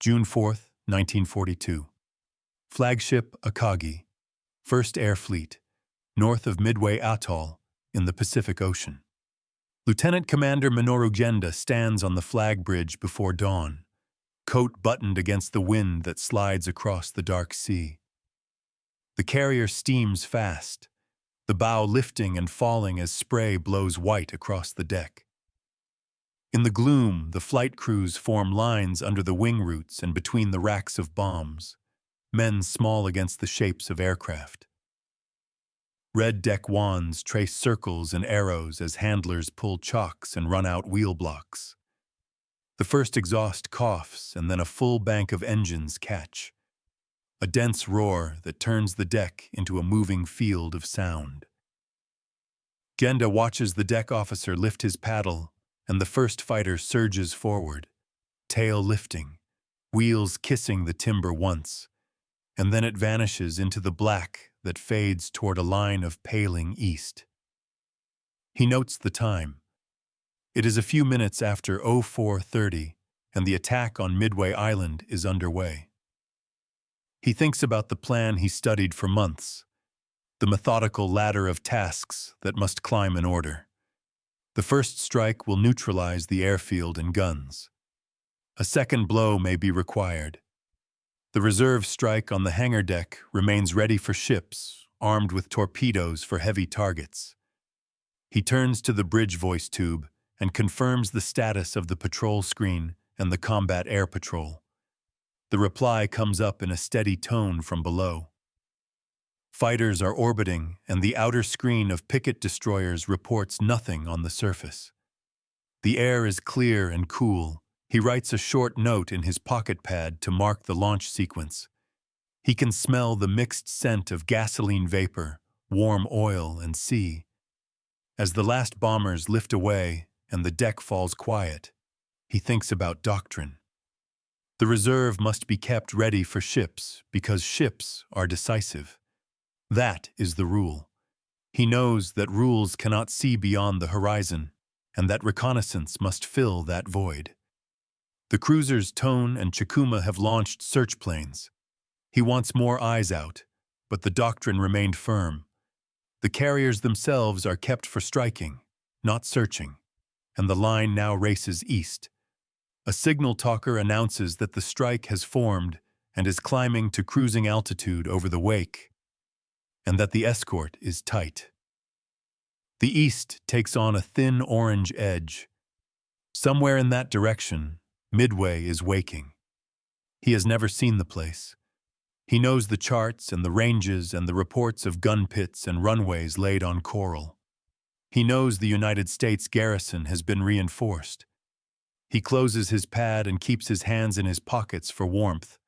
June 4, 1942. Flagship Akagi, 1st Air Fleet, north of Midway Atoll in the Pacific Ocean. Lieutenant Commander Minoru Genda stands on the flag bridge before dawn, coat buttoned against the wind that slides across the dark sea. The carrier steams fast, the bow lifting and falling as spray blows white across the deck. In the gloom, the flight crews form lines under the wing roots and between the racks of bombs, men small against the shapes of aircraft. Red deck wands trace circles and arrows as handlers pull chocks and run out wheel blocks. The first exhaust coughs and then a full bank of engines catch. A dense roar that turns the deck into a moving field of sound. Genda watches the deck officer lift his paddle and the first fighter surges forward, tail lifting, wheels kissing the timber once, and then it vanishes into the black that fades toward a line of paling east. He notes the time. It is a few minutes after 04:30, and the attack on Midway Island is underway. He thinks about the plan he studied for months, the methodical ladder of tasks that must climb in order. The first strike will neutralize the airfield and guns. A second blow may be required. The reserve strike on the hangar deck remains ready for ships, armed with torpedoes for heavy targets. He turns to the bridge voice tube and confirms the status of the patrol screen and the combat air patrol. The reply comes up in a steady tone from below. Fighters are orbiting, and the outer screen of picket destroyers reports nothing on the surface. The air is clear and cool. He writes a short note in his pocket pad to mark the launch sequence. He can smell the mixed scent of gasoline vapor, warm oil, and sea. As the last bombers lift away and the deck falls quiet, he thinks about doctrine. The reserve must be kept ready for ships because ships are decisive. That is the rule. He knows that rules cannot see beyond the horizon, and that reconnaissance must fill that void. The cruisers Tone and Chikuma have launched search planes. He wants more eyes out, but the doctrine remained firm. The carriers themselves are kept for striking, not searching, and the line now races east. A signal talker announces that the strike has formed and is climbing to cruising altitude over the wake, and that the escort is tight. The east takes on a thin orange edge. Somewhere in that direction, Midway is waking. He has never seen the place. He knows the charts and the ranges and the reports of gun pits and runways laid on coral. He knows the United States garrison has been reinforced. He closes his pad and keeps his hands in his pockets for warmth,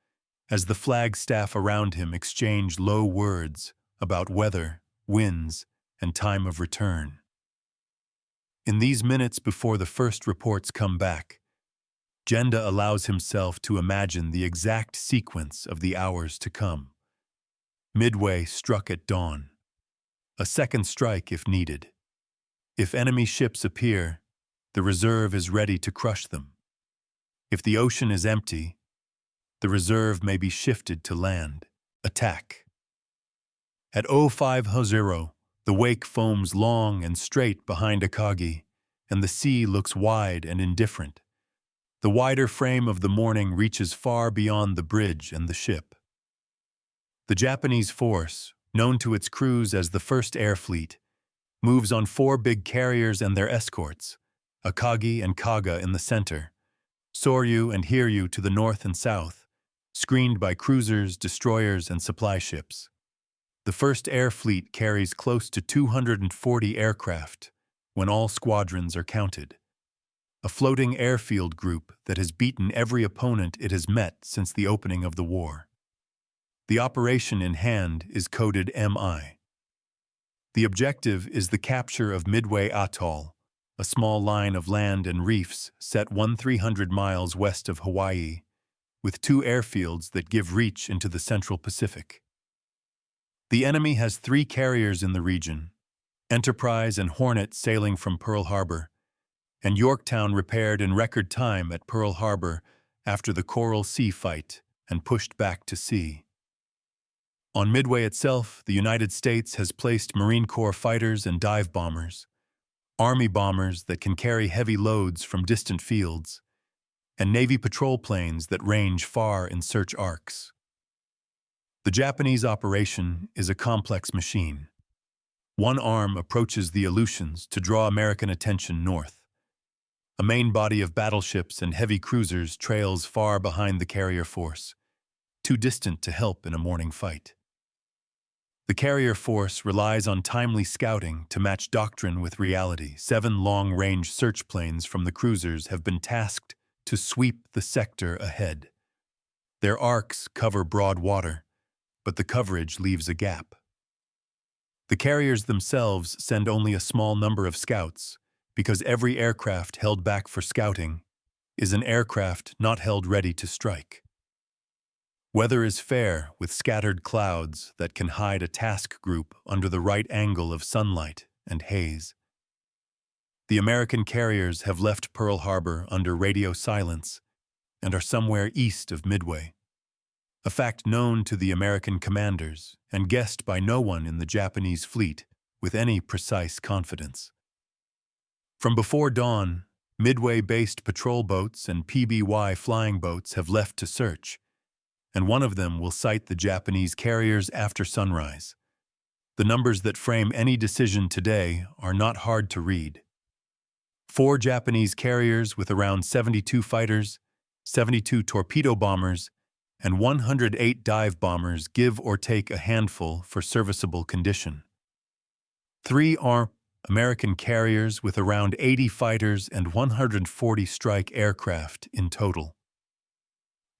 as the flag staff around him exchange low words about weather, winds, and time of return. In these minutes before the first reports come back, Genda allows himself to imagine the exact sequence of the hours to come. Midway struck at dawn. A second strike if needed. If enemy ships appear, the reserve is ready to crush them. If the ocean is empty, the reserve may be shifted to land. Attack. At 05:00, the wake foams long and straight behind Akagi, and the sea looks wide and indifferent. The wider frame of the morning reaches far beyond the bridge and the ship. The Japanese force, known to its crews as the 1st Air Fleet, moves on 4 big carriers and their escorts, Akagi and Kaga in the center, Soryu and Hiryu to the north and south, screened by cruisers, destroyers, and supply ships. The 1st Air Fleet carries close to 240 aircraft when all squadrons are counted. A floating airfield group that has beaten every opponent it has met since the opening of the war. The operation in hand is coded MI. The objective is the capture of Midway Atoll, a small line of land and reefs set 1,300 miles west of Hawaii, with 2 airfields that give reach into the Central Pacific. The enemy has 3 carriers in the region, Enterprise and Hornet sailing from Pearl Harbor, and Yorktown repaired in record time at Pearl Harbor after the Coral Sea fight and pushed back to sea. On Midway itself, the United States has placed Marine Corps fighters and dive bombers, Army bombers that can carry heavy loads from distant fields, and Navy patrol planes that range far in search arcs. The Japanese operation is a complex machine. One arm approaches the Aleutians to draw American attention north. A main body of battleships and heavy cruisers trails far behind the carrier force, too distant to help in a morning fight. The carrier force relies on timely scouting to match doctrine with reality. 7 long-range search planes from the cruisers have been tasked to sweep the sector ahead. Their arcs cover broad water, but the coverage leaves a gap. The carriers themselves send only a small number of scouts, because every aircraft held back for scouting is an aircraft not held ready to strike. Weather is fair with scattered clouds that can hide a task group under the right angle of sunlight and haze. The American carriers have left Pearl Harbor under radio silence and are somewhere east of Midway, a fact known to the American commanders and guessed by no one in the Japanese fleet with any precise confidence. From before dawn, Midway-based patrol boats and PBY flying boats have left to search, and one of them will sight the Japanese carriers after sunrise. The numbers that frame any decision today are not hard to read. 4 Japanese carriers with around 72 fighters, 72 torpedo bombers, and 108 dive bombers give or take a handful for serviceable condition. 3 are American carriers with around 80 fighters and 140 strike aircraft in total.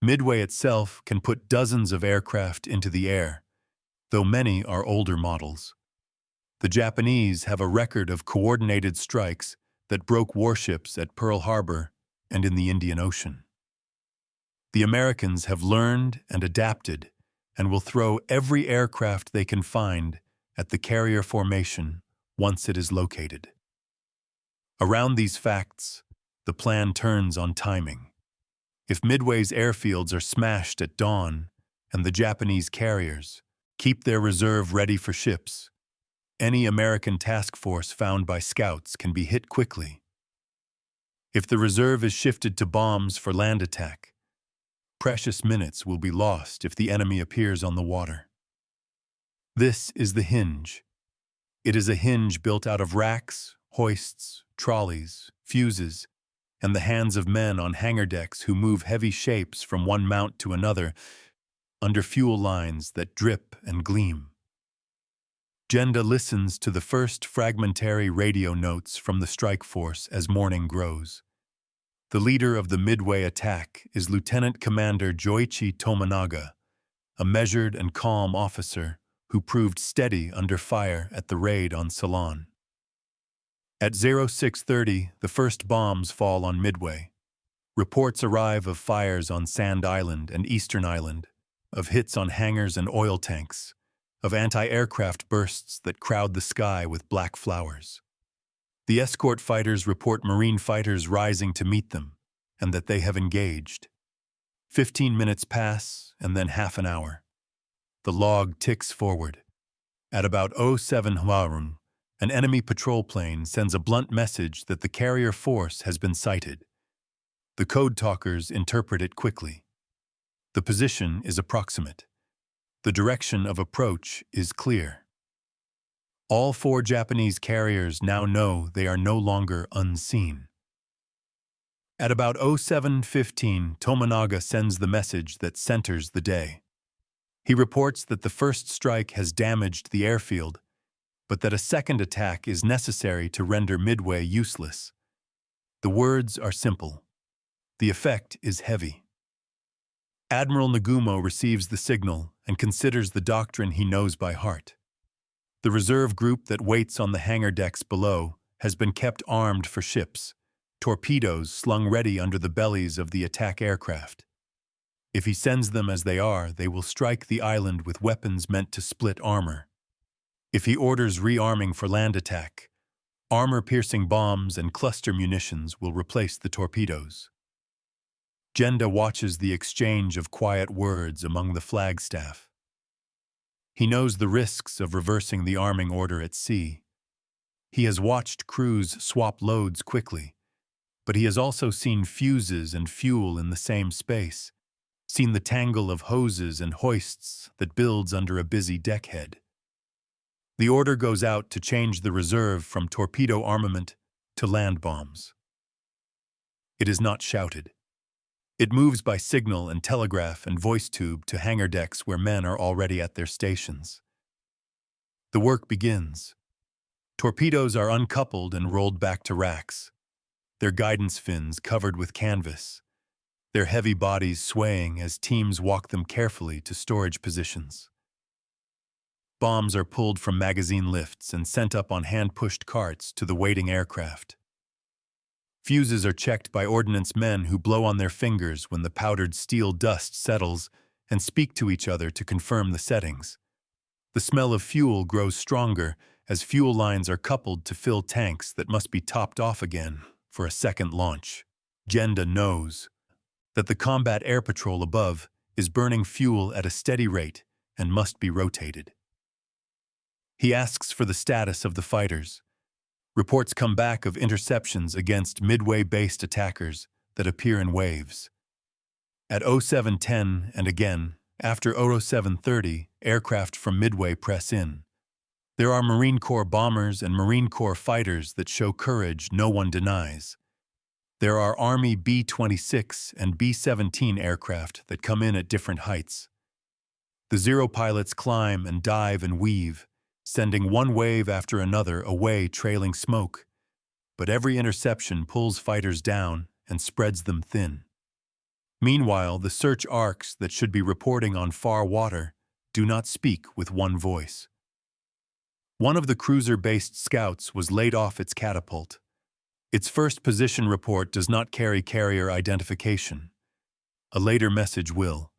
Midway itself can put dozens of aircraft into the air, though many are older models. The Japanese have a record of coordinated strikes that broke warships at Pearl Harbor and in the Indian Ocean. The Americans have learned and adapted and will throw every aircraft they can find at the carrier formation once it is located. Around these facts, the plan turns on timing. If Midway's airfields are smashed at dawn and the Japanese carriers keep their reserve ready for ships, any American task force found by scouts can be hit quickly. If the reserve is shifted to bombs for land attack, precious minutes will be lost if the enemy appears on the water. This is the hinge. It is a hinge built out of racks, hoists, trolleys, fuses, and the hands of men on hangar decks who move heavy shapes from one mount to another under fuel lines that drip and gleam. Genda listens to the first fragmentary radio notes from the strike force as morning grows. The leader of the Midway attack is Lieutenant Commander Joichi Tominaga, a measured and calm officer who proved steady under fire at the raid on Ceylon. At 06:30, the first bombs fall on Midway. Reports arrive of fires on Sand Island and Eastern Island, of hits on hangars and oil tanks, of anti-aircraft bursts that crowd the sky with black flowers. The escort fighters report Marine fighters rising to meet them, and that they have engaged. 15 minutes pass, and then half an hour. The log ticks forward. At about 07 Hwarun, an enemy patrol plane sends a blunt message that the carrier force has been sighted. The code talkers interpret it quickly. The position is approximate. The direction of approach is clear. All 4 Japanese carriers now know they are no longer unseen. At about 07:15, Tominaga sends the message that centers the day. He reports that the first strike has damaged the airfield, but that a second attack is necessary to render Midway useless. The words are simple. The effect is heavy. Admiral Nagumo receives the signal and considers the doctrine he knows by heart. The reserve group that waits on the hangar decks below has been kept armed for ships, torpedoes slung ready under the bellies of the attack aircraft. If he sends them as they are, they will strike the island with weapons meant to split armor. If he orders rearming for land attack, armor-piercing bombs and cluster munitions will replace the torpedoes. Genda watches the exchange of quiet words among the flagstaff. He knows the risks of reversing the arming order at sea. He has watched crews swap loads quickly, but he has also seen fuses and fuel in the same space, seen the tangle of hoses and hoists that builds under a busy deckhead. The order goes out to change the reserve from torpedo armament to land bombs. It is not shouted. It moves by signal and telegraph and voice tube to hangar decks where men are already at their stations. The work begins. Torpedoes are uncoupled and rolled back to racks, their guidance fins covered with canvas, their heavy bodies swaying as teams walk them carefully to storage positions. Bombs are pulled from magazine lifts and sent up on hand-pushed carts to the waiting aircraft. Fuses are checked by ordnance men who blow on their fingers when the powdered steel dust settles and speak to each other to confirm the settings. The smell of fuel grows stronger as fuel lines are coupled to fill tanks that must be topped off again for a second launch. Genda knows that the combat air patrol above is burning fuel at a steady rate and must be rotated. He asks for the status of the fighters. Reports come back of interceptions against Midway-based attackers that appear in waves. At 0710 and again, after 0730, aircraft from Midway press in. There are Marine Corps bombers and Marine Corps fighters that show courage no one denies. There are Army B-26 and B-17 aircraft that come in at different heights. The Zero pilots climb and dive and weave, sending one wave after another away trailing smoke, but every interception pulls fighters down and spreads them thin. Meanwhile, the search arcs that should be reporting on far water do not speak with one voice. One of the cruiser-based scouts was laid off its catapult. Its first position report does not carry carrier identification. A later message will.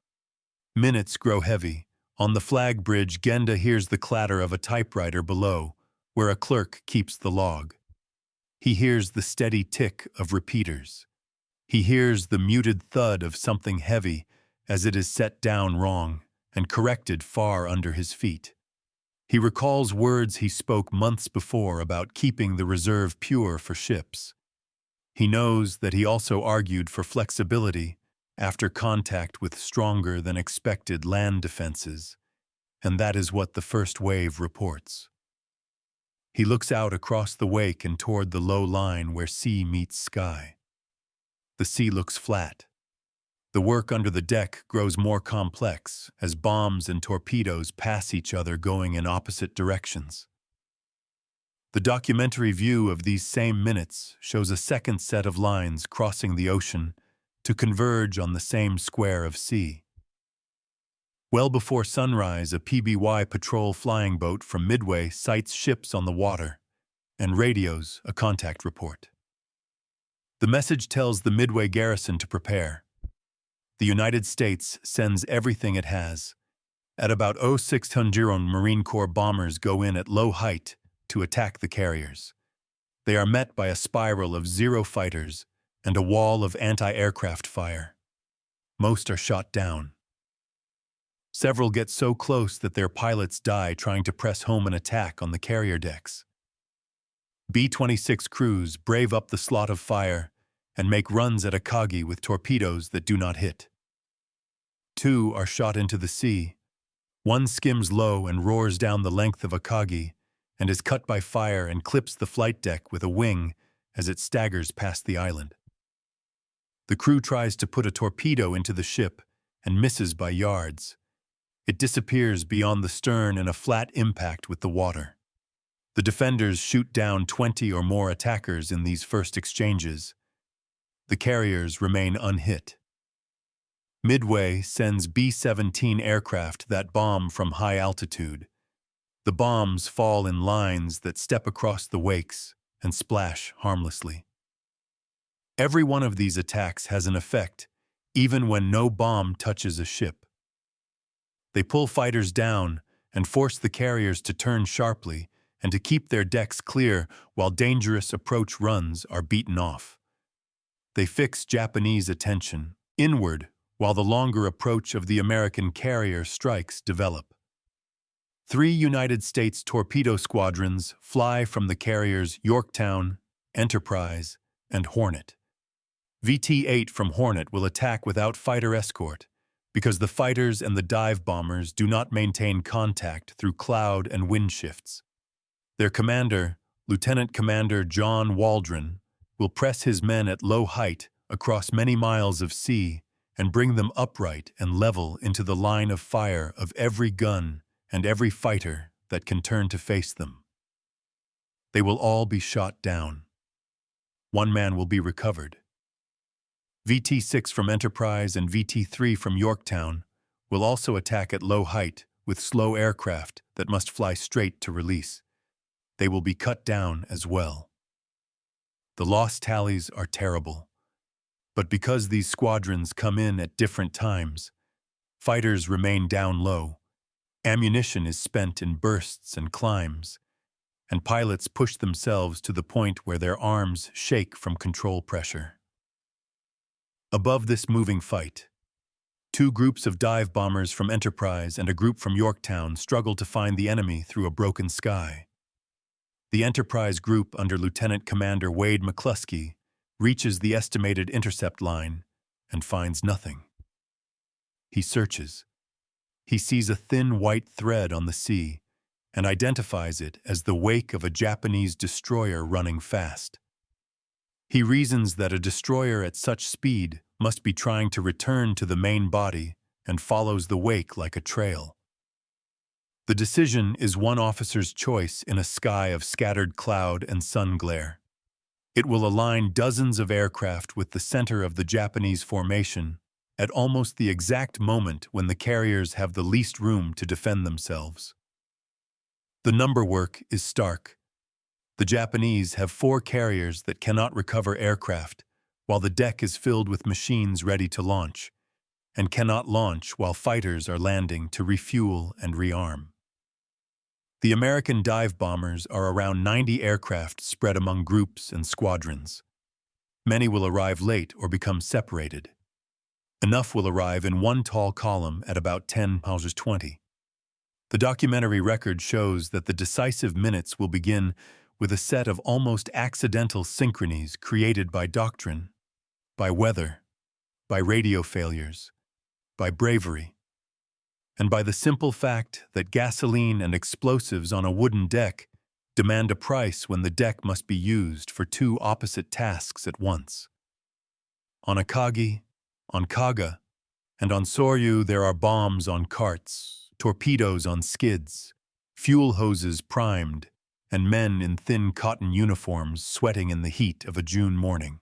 Minutes grow heavy. On the flag bridge, Genda hears the clatter of a typewriter below, where a clerk keeps the log. He hears the steady tick of repeaters. He hears the muted thud of something heavy as it is set down wrong and corrected far under his feet. He recalls words he spoke months before about keeping the reserve pure for ships. He knows that he also argued for flexibility after contact with stronger than expected land defenses, and that is what the first wave reports. He looks out across the wake and toward the low line where sea meets sky. The sea looks flat. The work under the deck grows more complex as bombs and torpedoes pass each other going in opposite directions. The documentary view of these same minutes shows a second set of lines crossing the ocean to converge on the same square of sea. Well before sunrise, a PBY patrol flying boat from Midway sights ships on the water and radios a contact report. The message tells the Midway garrison to prepare. The United States sends everything it has. At about 0600, Marine Corps bombers go in at low height to attack the carriers. They are met by a spiral of Zero fighters and a wall of anti-aircraft fire. Most are shot down. Several get so close that their pilots die trying to press home an attack on the carrier decks. B-26 crews brave up the slot of fire and make runs at Akagi with torpedoes that do not hit. 2 are shot into the sea. 1 skims low and roars down the length of Akagi and is cut by fire and clips the flight deck with a wing as it staggers past the island. The crew tries to put a torpedo into the ship and misses by yards. It disappears beyond the stern in a flat impact with the water. The defenders shoot down 20 or more attackers in these first exchanges. The carriers remain unhit. Midway sends B-17 aircraft that bomb from high altitude. The bombs fall in lines that step across the wakes and splash harmlessly. Every one of these attacks has an effect, even when no bomb touches a ship. They pull fighters down and force the carriers to turn sharply and to keep their decks clear while dangerous approach runs are beaten off. They fix Japanese attention inward, while the longer approach of the American carrier strikes develop. 3 United States torpedo squadrons fly from the carriers Yorktown, Enterprise, and Hornet. VT-8 from Hornet will attack without fighter escort because the fighters and the dive bombers do not maintain contact through cloud and wind shifts. Their commander, Lieutenant Commander John Waldron, will press his men at low height across many miles of sea and bring them upright and level into the line of fire of every gun and every fighter that can turn to face them. They will all be shot down. 1 man will be recovered. VT-6 from Enterprise and VT-3 from Yorktown will also attack at low height with slow aircraft that must fly straight to release. They will be cut down as well. The loss tallies are terrible, but because these squadrons come in at different times, fighters remain down low, ammunition is spent in bursts and climbs, and pilots push themselves to the point where their arms shake from control pressure. Above this moving fight, 2 groups of dive bombers from Enterprise and a group from Yorktown struggle to find the enemy through a broken sky. The Enterprise group under Lieutenant Commander Wade McCluskey reaches the estimated intercept line and finds nothing. He searches. He sees a thin white thread on the sea and identifies it as the wake of a Japanese destroyer running fast. He reasons that a destroyer at such speed must be trying to return to the main body and follows the wake like a trail. The decision is one officer's choice in a sky of scattered cloud and sun glare. It will align dozens of aircraft with the center of the Japanese formation at almost the exact moment when the carriers have the least room to defend themselves. The number work is stark. The Japanese have 4 carriers that cannot recover aircraft, while the deck is filled with machines ready to launch, and cannot launch while fighters are landing to refuel and rearm. The American dive bombers are around 90 aircraft spread among groups and squadrons. Many will arrive late or become separated. Enough will arrive in one tall column at about 10:20. The documentary record shows that the decisive minutes will begin with a set of almost accidental synchronies created by doctrine, by weather, by radio failures, by bravery, and by the simple fact that gasoline and explosives on a wooden deck demand a price when the deck must be used for 2 opposite tasks at once. On Akagi, on Kaga, and on Soryu there are bombs on carts, torpedoes on skids, fuel hoses primed, and men in thin cotton uniforms sweating in the heat of a June morning.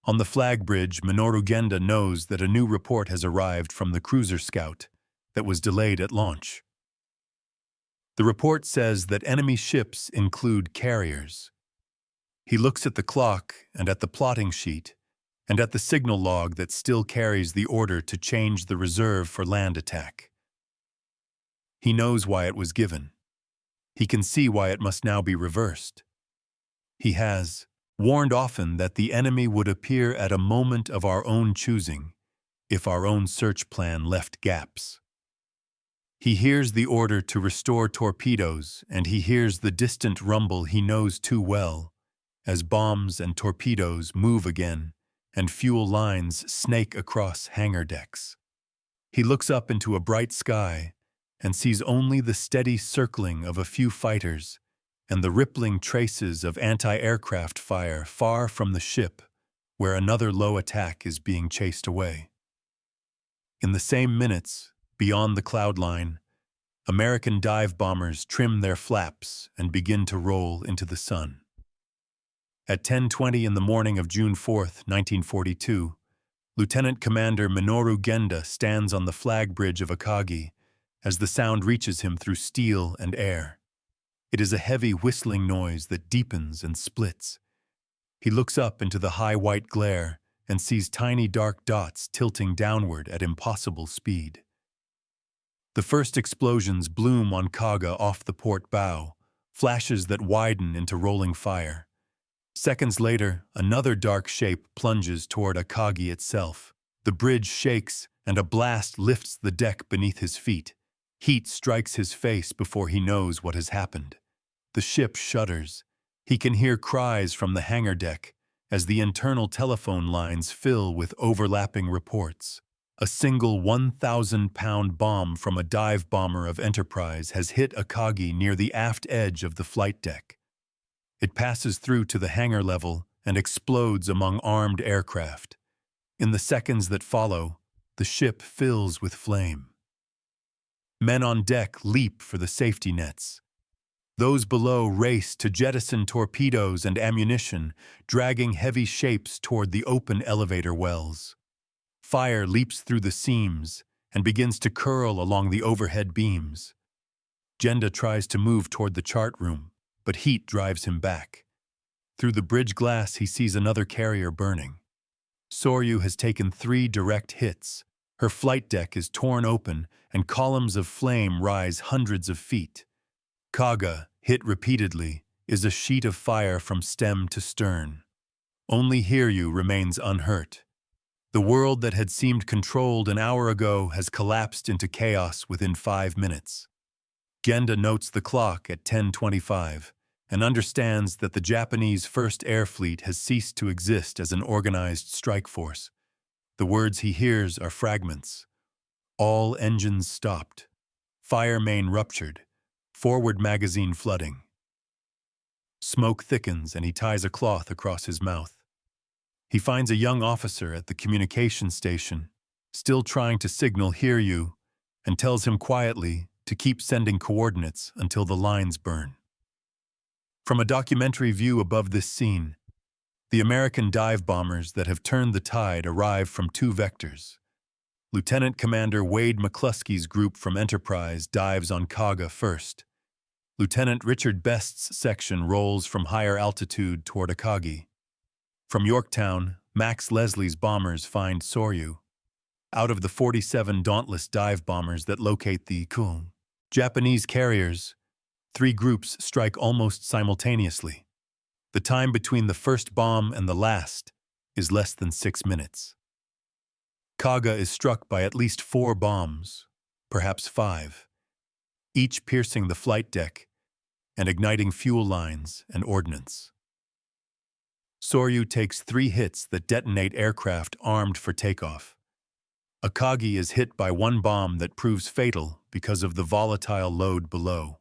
On the flag bridge, Minoru Genda knows that a new report has arrived from the cruiser scout that was delayed at launch. The report says that enemy ships include carriers. He looks at the clock and at the plotting sheet and at the signal log that still carries the order to change the reserve for land attack. He knows why it was given. He can see why it must now be reversed. He has warned often that the enemy would appear at a moment of our own choosing if our own search plan left gaps. He hears the order to restore torpedoes, and he hears the distant rumble he knows too well as bombs and torpedoes move again and fuel lines snake across hangar decks. He looks up into a bright sky and sees only the steady circling of a few fighters and the rippling traces of anti-aircraft fire far from the ship where another low attack is being chased away. In the same minutes, beyond the cloud line, American dive bombers trim their flaps and begin to roll into the sun. At 10:20 in the morning of June 4, 1942, Lieutenant Commander Minoru Genda stands on the flag bridge of Akagi as the sound reaches him through steel and air. It is a heavy whistling noise that deepens and splits. He looks up into the high white glare and sees tiny dark dots tilting downward at impossible speed. The first explosions bloom on Kaga off the port bow, flashes that widen into rolling fire. Seconds later, another dark shape plunges toward Akagi itself, The bridge shakes, and a blast lifts the deck beneath his feet. Heat strikes his face before he knows what has happened. The ship shudders. He can hear cries from the hangar deck as the internal telephone lines fill with overlapping reports. A single 1,000-pound bomb from a dive bomber of Enterprise has hit Akagi near the aft edge of the flight deck. It passes through to the hangar level and explodes among armed aircraft. In the seconds that follow, the ship fills with flame. Men on deck leap for the safety nets. Those below race to jettison torpedoes and ammunition, dragging heavy shapes toward the open elevator wells. Fire leaps through the seams and begins to curl along the overhead beams. Genda tries to move toward the chart room, but heat drives him back. Through the bridge glass, he sees another carrier burning. Soryu has taken 3 direct hits. Her flight deck is torn open, and columns of flame rise hundreds of feet. Kaga, hit repeatedly, is a sheet of fire from stem to stern. Only Hiryu remains unhurt. The world that had seemed controlled an hour ago has collapsed into chaos within 5 minutes. Genda notes the clock at 10:25 and understands that the Japanese First Air Fleet has ceased to exist as an organized strike force. The words he hears are fragments. All engines stopped. Fire main ruptured. Forward magazine flooding. Smoke thickens and he ties a cloth across his mouth. He finds a young officer at the communication station, still trying to signal Hiryu, and tells him quietly to keep sending coordinates until the lines burn. From a documentary view above this scene, the American dive bombers that have turned the tide arrive from 2 vectors. Lieutenant Commander Wade McCluskey's group from Enterprise dives on Kaga first. Lieutenant Richard Best's section rolls from higher altitude toward Akagi. From Yorktown, Max Leslie's bombers find Soryu. Out of the 47 Dauntless dive bombers that locate the Japanese carriers, 3 groups strike almost simultaneously. The time between the first bomb and the last is less than 6 minutes. Kaga is struck by at least 4 bombs, perhaps 5, each piercing the flight deck and igniting fuel lines and ordnance. Soryu takes 3 hits that detonate aircraft armed for takeoff. Akagi is hit by 1 bomb that proves fatal because of the volatile load below.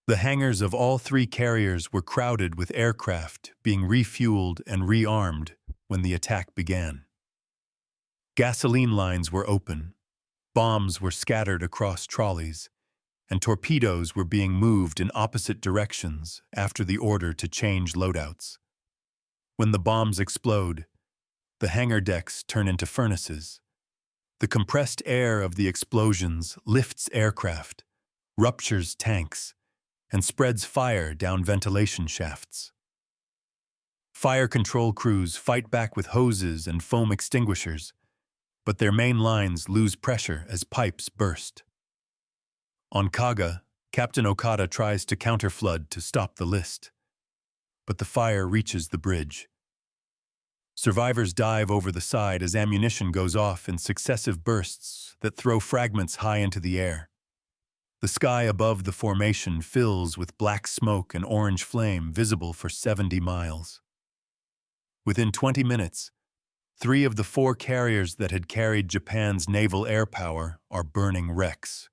The hangars of all 3 carriers were crowded with aircraft being refueled and rearmed when the attack began. Gasoline lines were open, bombs were scattered across trolleys, and torpedoes were being moved in opposite directions after the order to change loadouts. When the bombs explode, the hangar decks turn into furnaces. The compressed air of the explosions lifts aircraft, ruptures tanks, and spreads fire down ventilation shafts. Fire control crews fight back with hoses and foam extinguishers, but their main lines lose pressure as pipes burst. On Kaga, Captain Okada tries to counterflood to stop the list, but the fire reaches the bridge. Survivors dive over the side as ammunition goes off in successive bursts that throw fragments high into the air. The sky above the formation fills with black smoke and orange flame visible for 70 miles. Within 20 minutes, 3 of the 4 carriers that had carried Japan's naval air power are burning wrecks.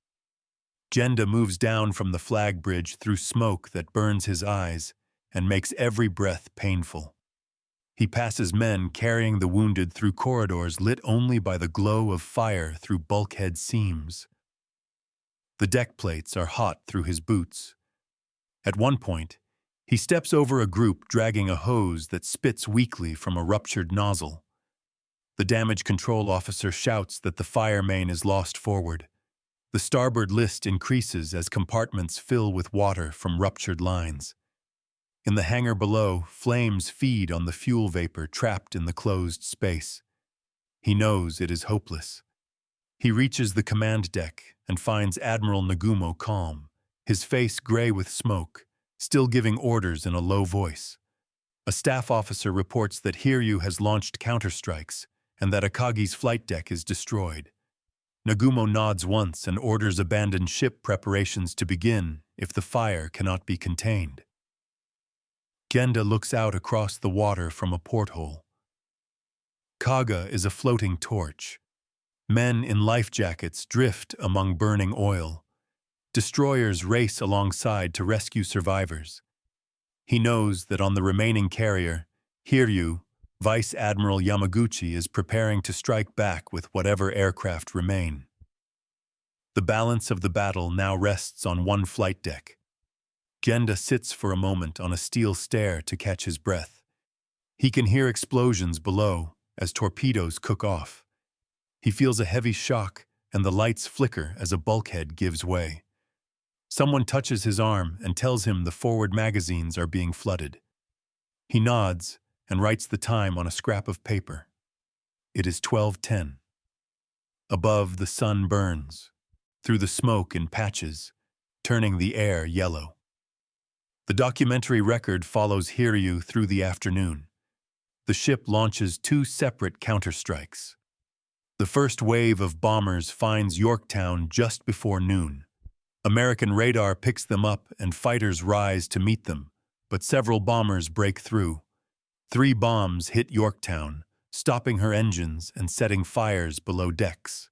Genda moves down from the flag bridge through smoke that burns his eyes and makes every breath painful. He passes men carrying the wounded through corridors lit only by the glow of fire through bulkhead seams. The deck plates are hot through his boots. At one point, he steps over a group dragging a hose that spits weakly from a ruptured nozzle. The damage control officer shouts that the fire main is lost forward. The starboard list increases as compartments fill with water from ruptured lines. In the hangar below, flames feed on the fuel vapor trapped in the closed space. He knows it is hopeless. He reaches the command deck and finds Admiral Nagumo calm, his face gray with smoke, still giving orders in a low voice. A staff officer reports that Hiryu has launched counterstrikes, and that Akagi's flight deck is destroyed. Nagumo nods once and orders abandoned ship preparations to begin if the fire cannot be contained. Genda looks out across the water from a porthole. Kaga is a floating torch. Men in life jackets drift among burning oil. Destroyers race alongside to rescue survivors. He knows that on the remaining carrier, Hiryu, Vice Admiral Yamaguchi is preparing to strike back with whatever aircraft remain. The balance of the battle now rests on one flight deck. Genda sits for a moment on a steel stair to catch his breath. He can hear explosions below as torpedoes cook off. He feels a heavy shock and the lights flicker as a bulkhead gives way. Someone touches his arm and tells him the forward magazines are being flooded. He nods and writes the time on a scrap of paper. It is 12:10. Above, the sun burns, through the smoke in patches, turning the air yellow. The documentary record follows Hiryu through the afternoon. The ship launches 2 separate counterstrikes. The first wave of bombers finds Yorktown just before noon. American radar picks them up and fighters rise to meet them, but several bombers break through. 3 bombs hit Yorktown, stopping her engines and setting fires below decks.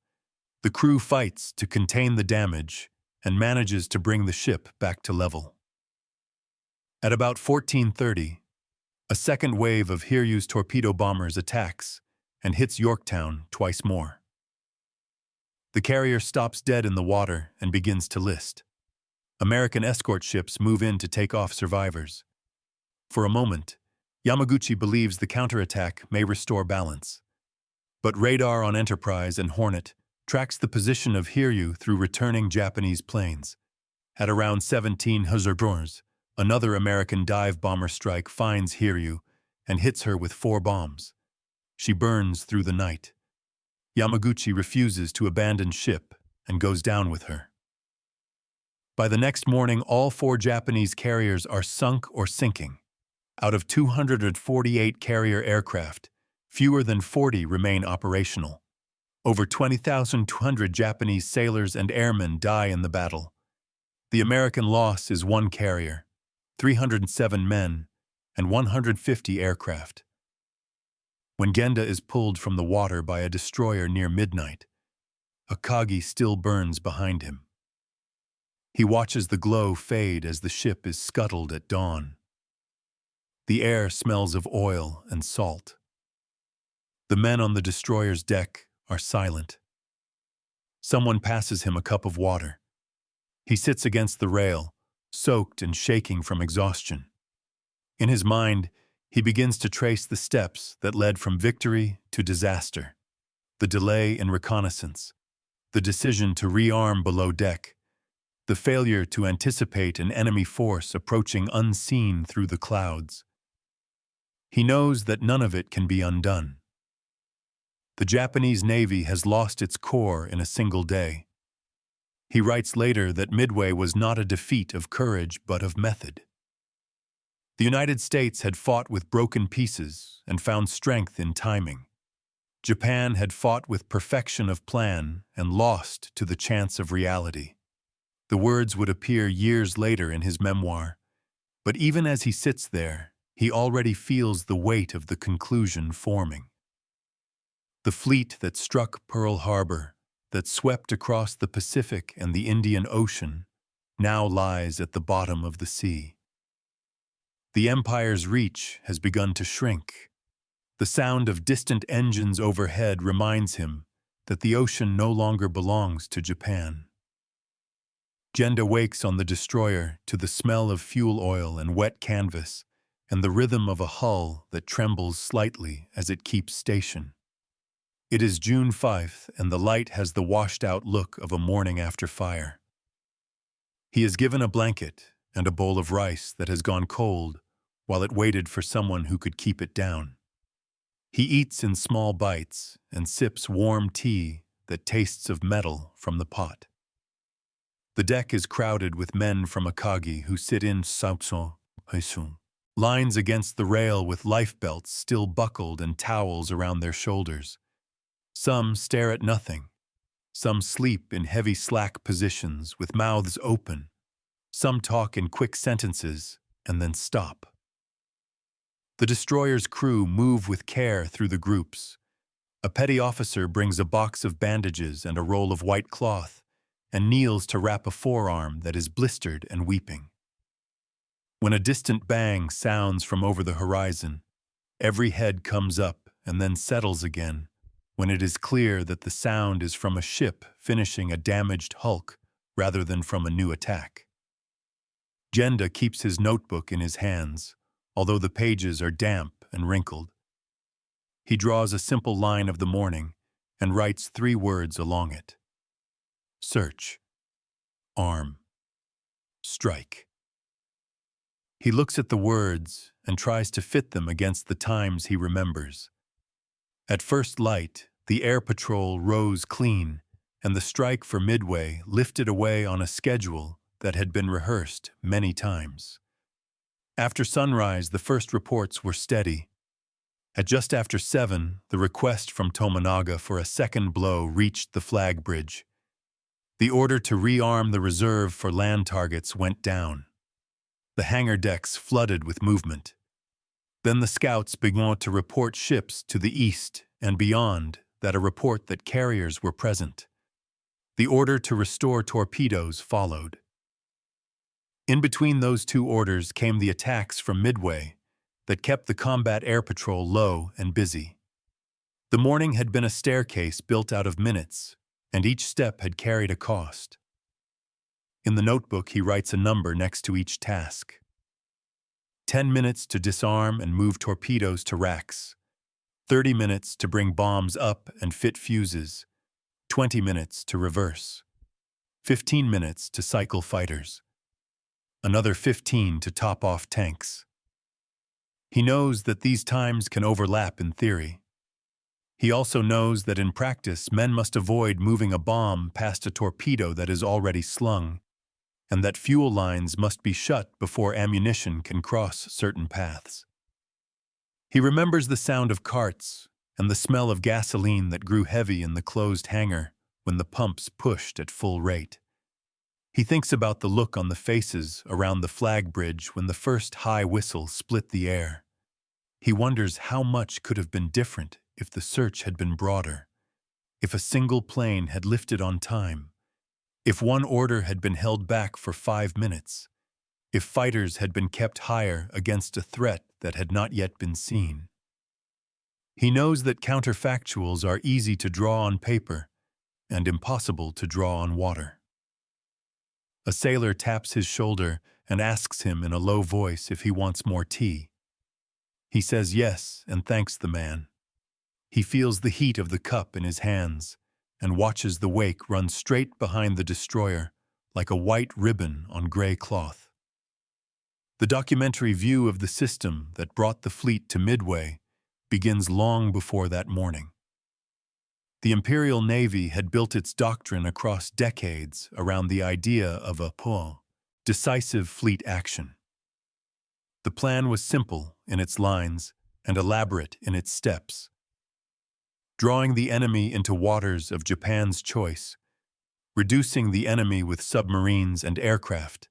The crew fights to contain the damage and manages to bring the ship back to level. At about 14:30, a second wave of Hiryu's torpedo bombers attacks and hits Yorktown twice more. The carrier stops dead in the water and begins to list. American escort ships move in to take off survivors. For a moment, Yamaguchi believes the counterattack may restore balance. But radar on Enterprise and Hornet tracks the position of Hiryu through returning Japanese planes. At around 1700, another American dive bomber strike finds Hiryu and hits her with 4 bombs. She burns through the night. Yamaguchi refuses to abandon ship and goes down with her. By the next morning, all 4 Japanese carriers are sunk or sinking. Out of 248 carrier aircraft, fewer than 40 remain operational. Over 20,200 Japanese sailors and airmen die in the battle. The American loss is 1 carrier, 307 men, and 150 aircraft. When Genda is pulled from the water by a destroyer near midnight, Akagi still burns behind him. He watches the glow fade as the ship is scuttled at dawn. The air smells of oil and salt. The men on the destroyer's deck are silent. Someone passes him a cup of water. He sits against the rail, soaked and shaking from exhaustion. In his mind, he begins to trace the steps that led from victory to disaster. The delay in reconnaissance, the decision to rearm below deck, the failure to anticipate an enemy force approaching unseen through the clouds. He knows that none of it can be undone. The Japanese Navy has lost its core in a single day. He writes later that Midway was not a defeat of courage but of method. The United States had fought with broken pieces and found strength in timing. Japan had fought with perfection of plan and lost to the chance of reality. The words would appear years later in his memoir, but even as he sits there, he already feels the weight of the conclusion forming. The fleet that struck Pearl Harbor, that swept across the Pacific and the Indian Ocean, now lies at the bottom of the sea. The Empire's reach has begun to shrink. The sound of distant engines overhead reminds him that the ocean no longer belongs to Japan. Genda wakes on the destroyer to the smell of fuel oil and wet canvas, and the rhythm of a hull that trembles slightly as it keeps station. It is June 5th, and the light has the washed-out look of a morning after fire. He is given a blanket and a bowl of rice that has gone cold while it waited for someone who could keep it down. He eats in small bites and sips warm tea that tastes of metal from the pot. The deck is crowded with men from Akagi who sit in sautso, lines against the rail with life belts still buckled and towels around their shoulders. Some stare at nothing. Some sleep in heavy slack positions with mouths open. Some talk in quick sentences and then stop. The destroyer's crew move with care through the groups. A petty officer brings a box of bandages and a roll of white cloth and kneels to wrap a forearm that is blistered and weeping. When a distant bang sounds from over the horizon, every head comes up and then settles again when it is clear that the sound is from a ship finishing a damaged hulk rather than from a new attack. Genda keeps his notebook in his hands, although the pages are damp and wrinkled. He draws a simple line of the morning and writes 3 words along it. Search. Arm. Strike. He looks at the words and tries to fit them against the times he remembers. At first light, the air patrol rose clean, and the strike for Midway lifted away on a schedule that had been rehearsed many times. After sunrise, the first reports were steady. At just after 7, the request from Tominaga for a second blow reached the flag bridge. The order to rearm the reserve for land targets went down. The hangar decks flooded with movement. Then the scouts began to report ships to the east and beyond that a report that carriers were present. The order to restore torpedoes followed. In between those 2 orders came the attacks from Midway that kept the combat air patrol low and busy. The morning had been a staircase built out of minutes, and each step had carried a cost. In the notebook, he writes a number next to each task. 10 minutes to disarm and move torpedoes to racks. 30 minutes to bring bombs up and fit fuses. 20 minutes to reverse. 15 minutes to cycle fighters. Another 15 to top off tanks. He knows that these times can overlap in theory. He also knows that in practice, men must avoid moving a bomb past a torpedo that is already slung, and that fuel lines must be shut before ammunition can cross certain paths. He remembers the sound of carts and the smell of gasoline that grew heavy in the closed hangar when the pumps pushed at full rate. He thinks about the look on the faces around the flag bridge when the first high whistle split the air. He wonders how much could have been different if the search had been broader, if a single plane had lifted on time, if one order had been held back for 5 minutes, if fighters had been kept higher against a threat that had not yet been seen. He knows that counterfactuals are easy to draw on paper and impossible to draw on water. A sailor taps his shoulder and asks him in a low voice if he wants more tea. He says yes and thanks the man. He feels the heat of the cup in his hands and watches the wake run straight behind the destroyer like a white ribbon on gray cloth. The documentary view of the system that brought the fleet to Midway begins long before that morning. The Imperial Navy had built its doctrine across decades around the idea of a point, decisive fleet action. The plan was simple in its lines and elaborate in its steps. Drawing the enemy into waters of Japan's choice, reducing the enemy with submarines and aircraft,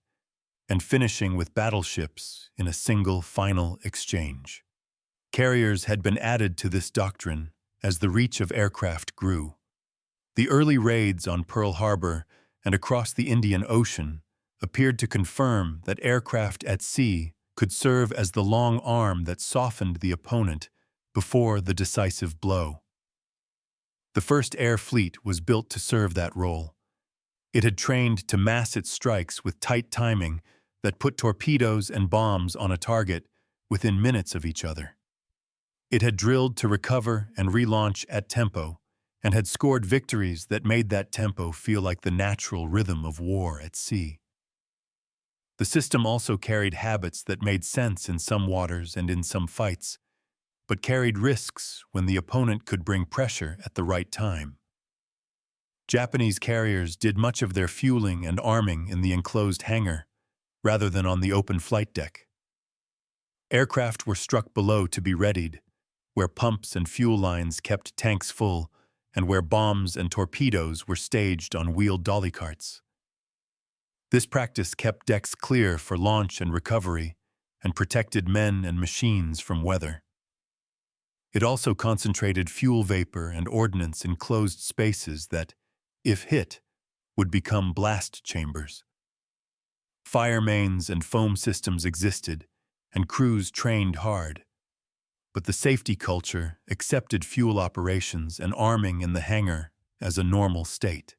and finishing with battleships in a single final exchange. Carriers had been added to this doctrine as the reach of aircraft grew. The early raids on Pearl Harbor and across the Indian Ocean appeared to confirm that aircraft at sea could serve as the long arm that softened the opponent before the decisive blow. The first air fleet was built to serve that role. It had trained to mass its strikes with tight timing that put torpedoes and bombs on a target within minutes of each other. It had drilled to recover and relaunch at tempo, and had scored victories that made that tempo feel like the natural rhythm of war at sea. The system also carried habits that made sense in some waters and in some fights, but carried risks when the opponent could bring pressure at the right time. Japanese carriers did much of their fueling and arming in the enclosed hangar, rather than on the open flight deck. Aircraft were struck below to be readied, where pumps and fuel lines kept tanks full and where bombs and torpedoes were staged on wheeled dolly carts. This practice kept decks clear for launch and recovery and protected men and machines from weather. It also concentrated fuel vapor and ordnance in closed spaces that, if hit, would become blast chambers. Fire mains and foam systems existed, and crews trained hard. But the safety culture accepted fuel operations and arming in the hangar as a normal state.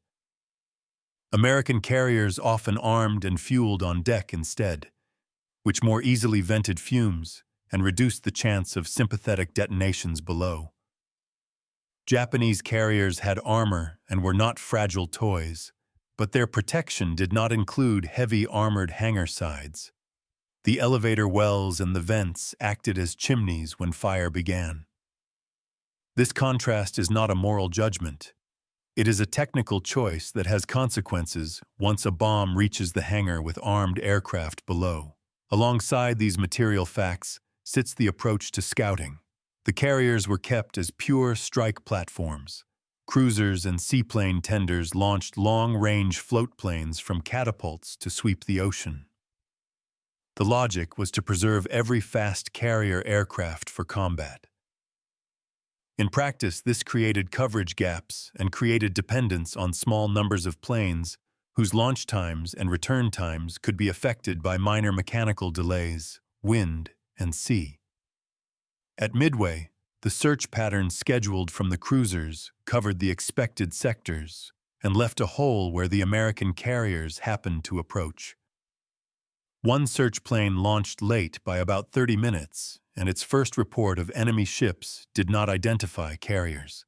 American carriers often armed and fueled on deck instead, which more easily vented fumes and reduced the chance of sympathetic detonations below. Japanese carriers had armor and were not fragile toys, but their protection did not include heavy armored hangar sides. The elevator wells and the vents acted as chimneys when fire began. This contrast is not a moral judgment. It is a technical choice that has consequences once a bomb reaches the hangar with armed aircraft below. Alongside these material facts sits the approach to scouting. The carriers were kept as pure strike platforms. Cruisers and seaplane tenders launched long-range float planes from catapults to sweep the ocean. The logic was to preserve every fast carrier aircraft for combat. In practice, this created coverage gaps and created dependence on small numbers of planes whose launch times and return times could be affected by minor mechanical delays, wind, and sea. At Midway, the search pattern scheduled from the cruisers covered the expected sectors and left a hole where the American carriers happened to approach. One search plane launched late by about 30 minutes, and its first report of enemy ships did not identify carriers.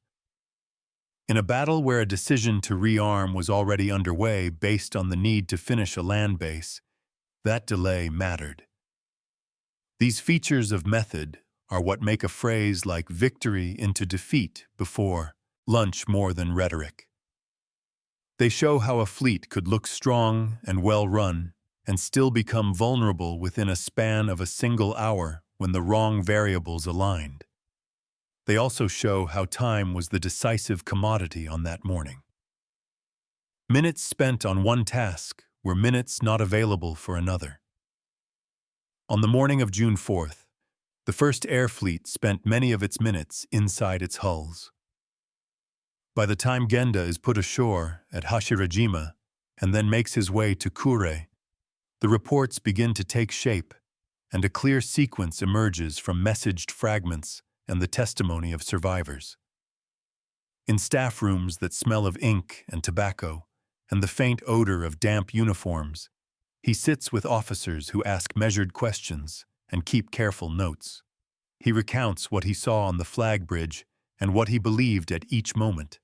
In a battle where a decision to rearm was already underway based on the need to finish a land base, that delay mattered. These features of method are what make a phrase like victory into defeat before lunch more than rhetoric. They show how a fleet could look strong and well-run and still become vulnerable within a span of a single hour when the wrong variables aligned. They also show how time was the decisive commodity on that morning. Minutes spent on one task were minutes not available for another. On the morning of June 4th, the First Air Fleet spent many of its minutes inside its hulls. By the time Genda is put ashore at Hashirajima and then makes his way to Kure, the reports begin to take shape, and a clear sequence emerges from messaged fragments and the testimony of survivors. In staff rooms that smell of ink and tobacco, and the faint odor of damp uniforms, he sits with officers who ask measured questions and keep careful notes. He recounts what he saw on the flag bridge and what he believed at each moment.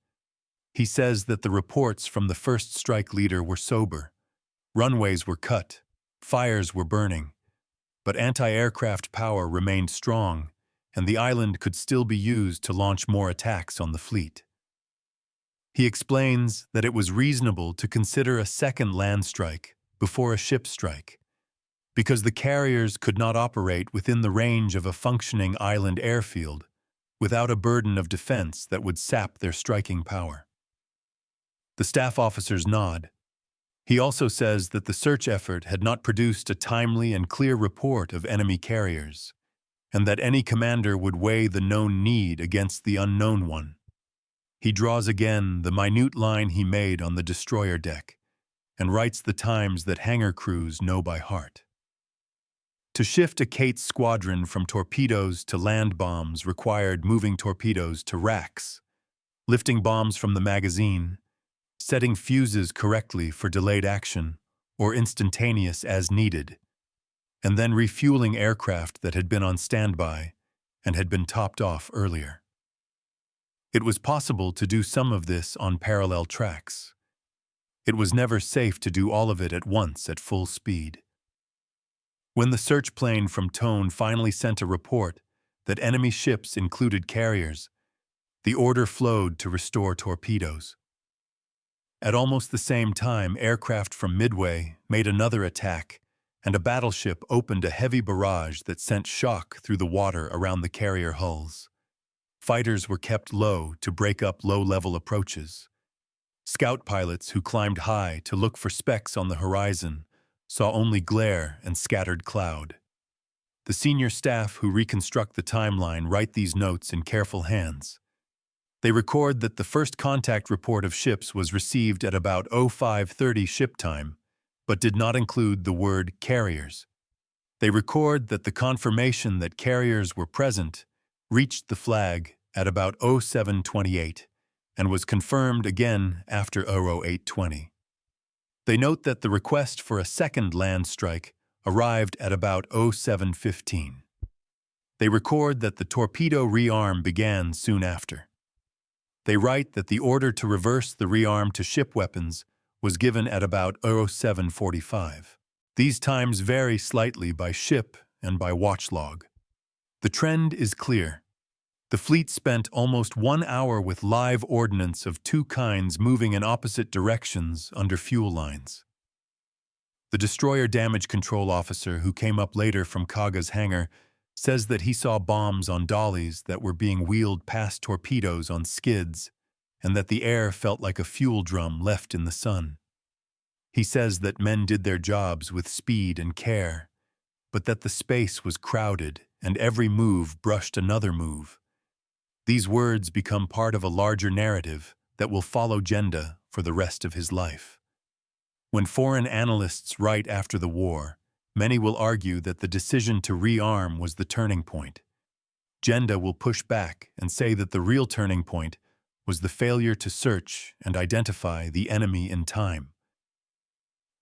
He says that the reports from the first strike leader were sober. Runways were cut, fires were burning, but anti-aircraft power remained strong, and the island could still be used to launch more attacks on the fleet. He explains that it was reasonable to consider a second land strike before a ship strike, because the carriers could not operate within the range of a functioning island airfield without a burden of defense that would sap their striking power. The staff officers nod. He also says that the search effort had not produced a timely and clear report of enemy carriers, and that any commander would weigh the known need against the unknown one. He draws again the minute line he made on the destroyer deck, and writes the times that hangar crews know by heart. To shift a Kate squadron from torpedoes to land bombs required moving torpedoes to racks, lifting bombs from the magazine, setting fuses correctly for delayed action or instantaneous as needed, and then refueling aircraft that had been on standby and had been topped off earlier. It was possible to do some of this on parallel tracks. It was never safe to do all of it at once at full speed. When the search plane from Tone finally sent a report that enemy ships included carriers, the order flowed to restore torpedoes. At almost the same time, aircraft from Midway made another attack, and a battleship opened a heavy barrage that sent shock through the water around the carrier hulls. Fighters were kept low to break up low-level approaches. Scout pilots who climbed high to look for specks on the horizon saw only glare and scattered cloud. The senior staff who reconstruct the timeline write these notes in careful hands. They record that the first contact report of ships was received at about 05:30 ship time, but did not include the word carriers. They record that the confirmation that carriers were present reached the flag at about 07:28 and was confirmed again after 08:20. They note that the request for a second land strike arrived at about 07:15. They record that the torpedo rearm began soon after. They write that the order to reverse the rearm to ship weapons was given at about 07:45. These times vary slightly by ship and by watch log. The trend is clear. The fleet spent almost 1 hour with live ordnance of two kinds moving in opposite directions under fuel lines. The destroyer damage control officer who came up later from Kaga's hangar says that he saw bombs on dollies that were being wheeled past torpedoes on skids and that the air felt like a fuel drum left in the sun. He says that men did their jobs with speed and care, but that the space was crowded and every move brushed another move. These words become part of a larger narrative that will follow Genda for the rest of his life. When foreign analysts write after the war, many will argue that the decision to rearm was the turning point. Genda will push back and say that the real turning point was the failure to search and identify the enemy in time.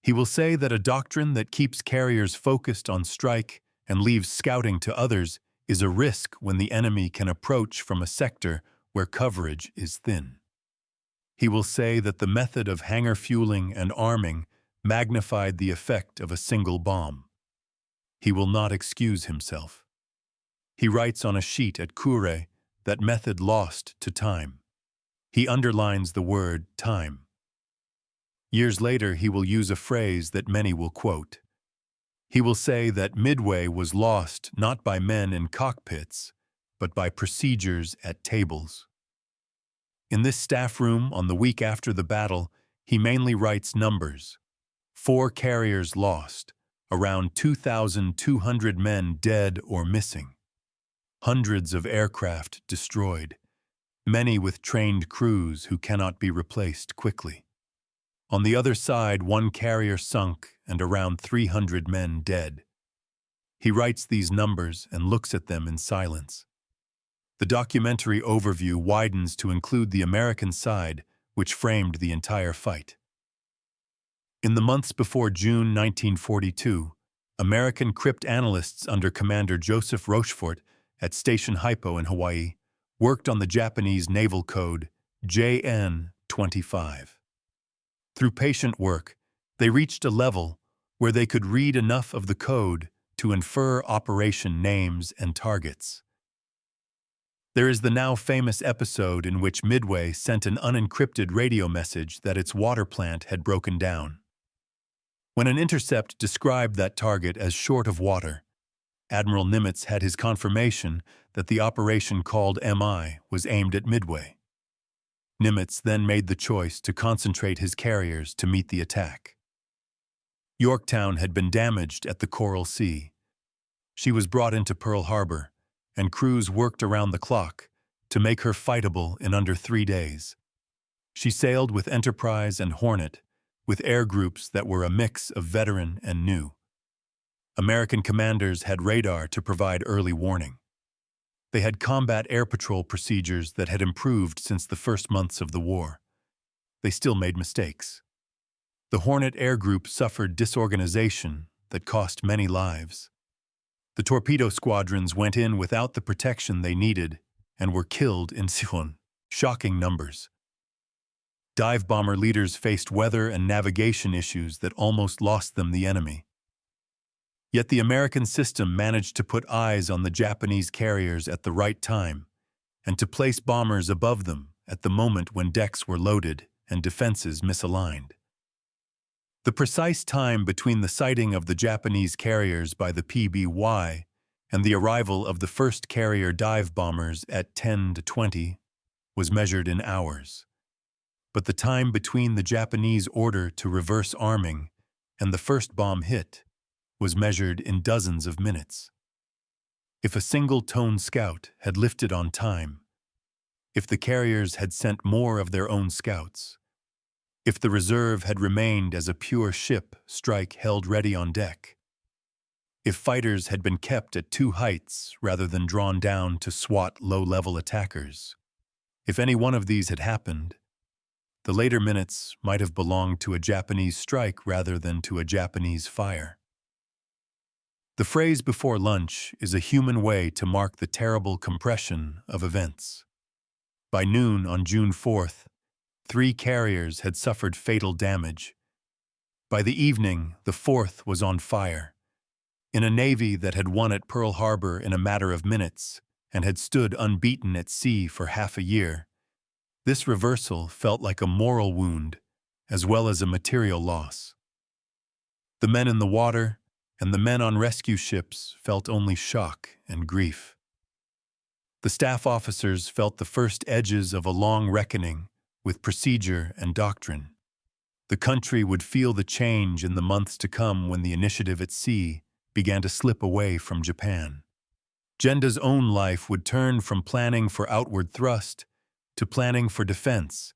He will say that a doctrine that keeps carriers focused on strike and leaves scouting to others is a risk when the enemy can approach from a sector where coverage is thin. He will say that the method of hangar fueling and arming magnified the effect of a single bomb. He will not excuse himself. He writes on a sheet at Kure that method lost to time. He underlines the word time. Years later, he will use a phrase that many will quote. He will say that Midway was lost not by men in cockpits, but by procedures at tables. In this staff room on the week after the battle, he mainly writes numbers. 4 carriers lost, around 2,200 men dead or missing. Hundreds of aircraft destroyed, many with trained crews who cannot be replaced quickly. On the other side, 1 carrier sunk and around 300 men dead. He writes these numbers and looks at them in silence. The documentary overview widens to include the American side, which framed the entire fight. In the months before June 1942, American cryptanalysts under Commander Joseph Rochefort at Station Hypo in Hawaii worked on the Japanese naval code JN-25. Through patient work, they reached a level where they could read enough of the code to infer operation names and targets. There is the now famous episode in which Midway sent an unencrypted radio message that its water plant had broken down. When an intercept described that target as short of water, Admiral Nimitz had his confirmation that the operation called MI was aimed at Midway. Nimitz then made the choice to concentrate his carriers to meet the attack. Yorktown had been damaged at the Coral Sea. She was brought into Pearl Harbor, and crews worked around the clock to make her fightable in under 3 days. She sailed with Enterprise and Hornet, with air groups that were a mix of veteran and new. American commanders had radar to provide early warning. They had combat air patrol procedures that had improved since the first months of the war. They still made mistakes. The Hornet Air Group suffered disorganization that cost many lives. The torpedo squadrons went in without the protection they needed and were killed in Sihon, shocking numbers. Dive bomber leaders faced weather and navigation issues that almost lost them the enemy. Yet the American system managed to put eyes on the Japanese carriers at the right time and to place bombers above them at the moment when decks were loaded and defenses misaligned. The precise time between the sighting of the Japanese carriers by the PBY and the arrival of the first carrier dive bombers at 10 to 20 was measured in hours. But the time between the Japanese order to reverse arming and the first bomb hit was measured in dozens of minutes. If a single-tone scout had lifted on time, if the carriers had sent more of their own scouts, if the reserve had remained as a pure ship strike held ready on deck, if fighters had been kept at two heights rather than drawn down to swat low-level attackers, if any one of these had happened, the later minutes might have belonged to a Japanese strike rather than to a Japanese fire. The phrase before lunch is a human way to mark the terrible compression of events. By noon on June 4th, 3 carriers had suffered fatal damage. By the evening, the 4th was on fire. In a navy that had won at Pearl Harbor in a matter of minutes and had stood unbeaten at sea for half a year, this reversal felt like a moral wound as well as a material loss. The men in the water and the men on rescue ships felt only shock and grief. The staff officers felt the first edges of a long reckoning with procedure and doctrine. The country would feel the change in the months to come when the initiative at sea began to slip away from Japan. Genda's own life would turn from planning for outward thrust to planning for defense,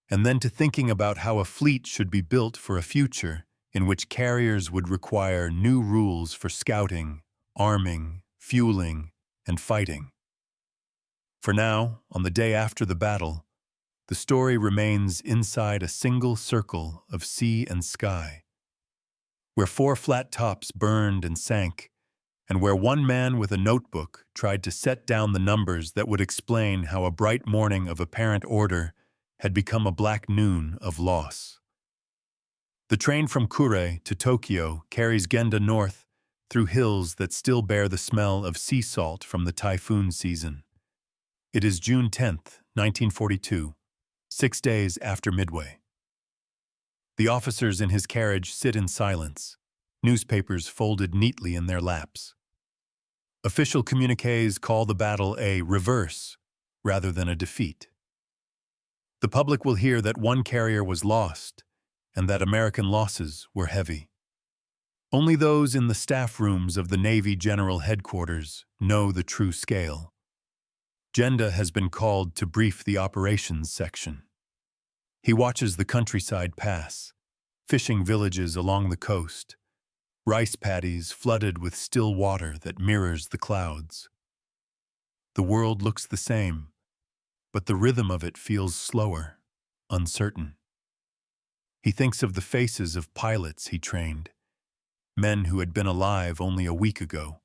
and then to thinking about how a fleet should be built for a future in which carriers would require new rules for scouting, arming, fueling, and fighting. For now, on the day after the battle, the story remains inside a single circle of sea and sky, where 4 flat tops burned and sank, and where one man with a notebook tried to set down the numbers that would explain how a bright morning of apparent order had become a black noon of loss. The train from Kure to Tokyo carries Genda north through hills that still bear the smell of sea salt from the typhoon season. It is June 10th, 1942, 6 days after Midway. The officers in his carriage sit in silence, newspapers folded neatly in their laps. Official communiques call the battle a reverse rather than a defeat. The public will hear that one carrier was lost and that American losses were heavy. Only those in the staff rooms of the Navy General Headquarters know the true scale. Genda has been called to brief the operations section. He watches the countryside pass, fishing villages along the coast, rice paddies flooded with still water that mirrors the clouds. The world looks the same, but the rhythm of it feels slower, uncertain. He thinks of the faces of pilots he trained, men who had been alive only a week ago.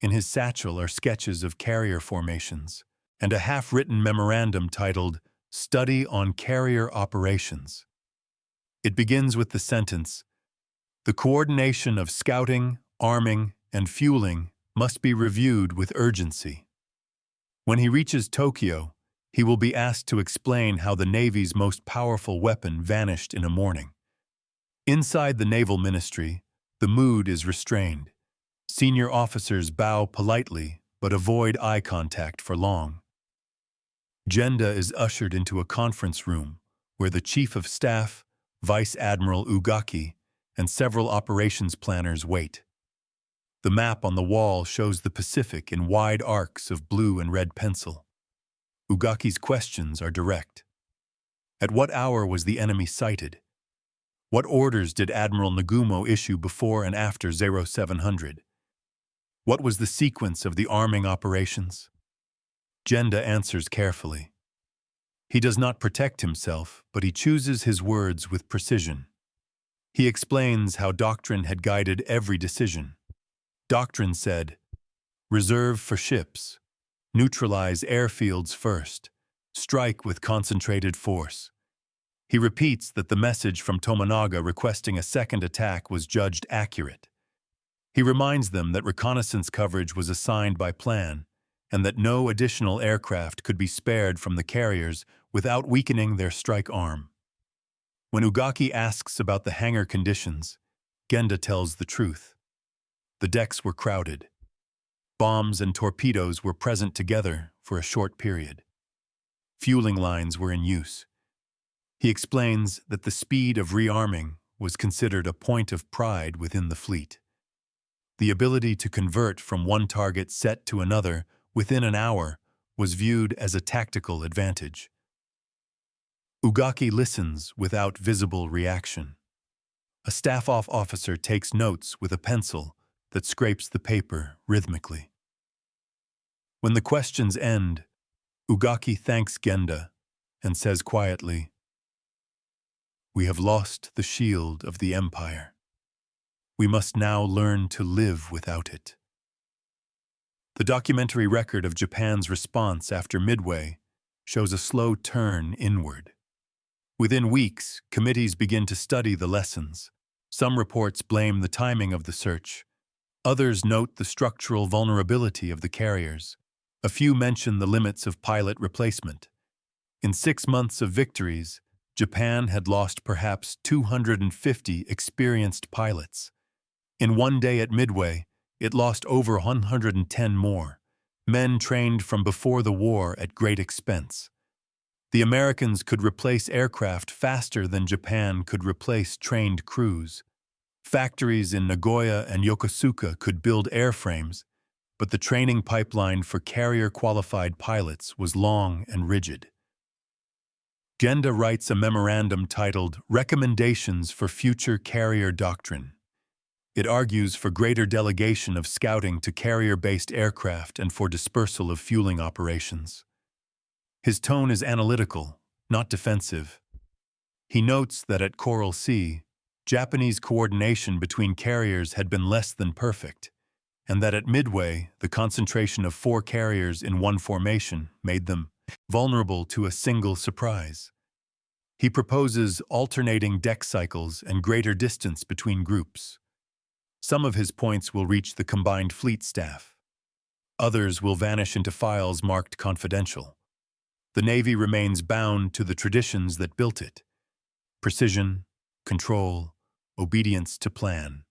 In his satchel are sketches of carrier formations and a half-written memorandum titled Study on Carrier Operations. It begins with the sentence, "The coordination of scouting, arming, and fueling must be reviewed with urgency." When he reaches Tokyo, he will be asked to explain how the Navy's most powerful weapon vanished in a morning. Inside the Naval Ministry, the mood is restrained. Senior officers bow politely but avoid eye contact for long. Genda is ushered into a conference room where the Chief of Staff, Vice Admiral Ugaki, and several operations planners wait. The map on the wall shows the Pacific in wide arcs of blue and red pencil. Ugaki's questions are direct. At what hour was the enemy sighted? What orders did Admiral Nagumo issue before and after 0700? What was the sequence of the arming operations? Genda answers carefully. He does not protect himself, but he chooses his words with precision. He explains how doctrine had guided every decision. Doctrine said, reserve for ships, neutralize airfields first, strike with concentrated force. He repeats that the message from Tominaga requesting a second attack was judged accurate. He reminds them that reconnaissance coverage was assigned by plan and that no additional aircraft could be spared from the carriers without weakening their strike arm. When Ugaki asks about the hangar conditions, Genda tells the truth. The decks were crowded. Bombs and torpedoes were present together for a short period. Fueling lines were in use. He explains that the speed of rearming was considered a point of pride within the fleet. The ability to convert from one target set to another within an hour was viewed as a tactical advantage. Ugaki listens without visible reaction. A staff-off officer takes notes with a pencil that scrapes the paper rhythmically. When the questions end, Ugaki thanks Genda and says quietly, "We have lost the shield of the Empire. We must now learn to live without it." The documentary record of Japan's response after Midway shows a slow turn inward. Within weeks, committees begin to study the lessons. Some reports blame the timing of the search. Others note the structural vulnerability of the carriers. A few mention the limits of pilot replacement. In 6 months of victories, Japan had lost perhaps 250 experienced pilots. In one day at Midway, it lost over 110 more, men trained from before the war at great expense. The Americans could replace aircraft faster than Japan could replace trained crews. Factories in Nagoya and Yokosuka could build airframes, but the training pipeline for carrier-qualified pilots was long and rigid. Genda writes a memorandum titled Recommendations for Future Carrier Doctrine. It argues for greater delegation of scouting to carrier-based aircraft and for dispersal of fueling operations. His tone is analytical, not defensive. He notes that at Coral Sea, Japanese coordination between carriers had been less than perfect, and that at Midway, the concentration of 4 carriers in one formation made them vulnerable to a single surprise. He proposes alternating deck cycles and greater distance between groups. Some of his points will reach the combined fleet staff. Others will vanish into files marked confidential. The Navy remains bound to the traditions that built it: precision, control, obedience to plan.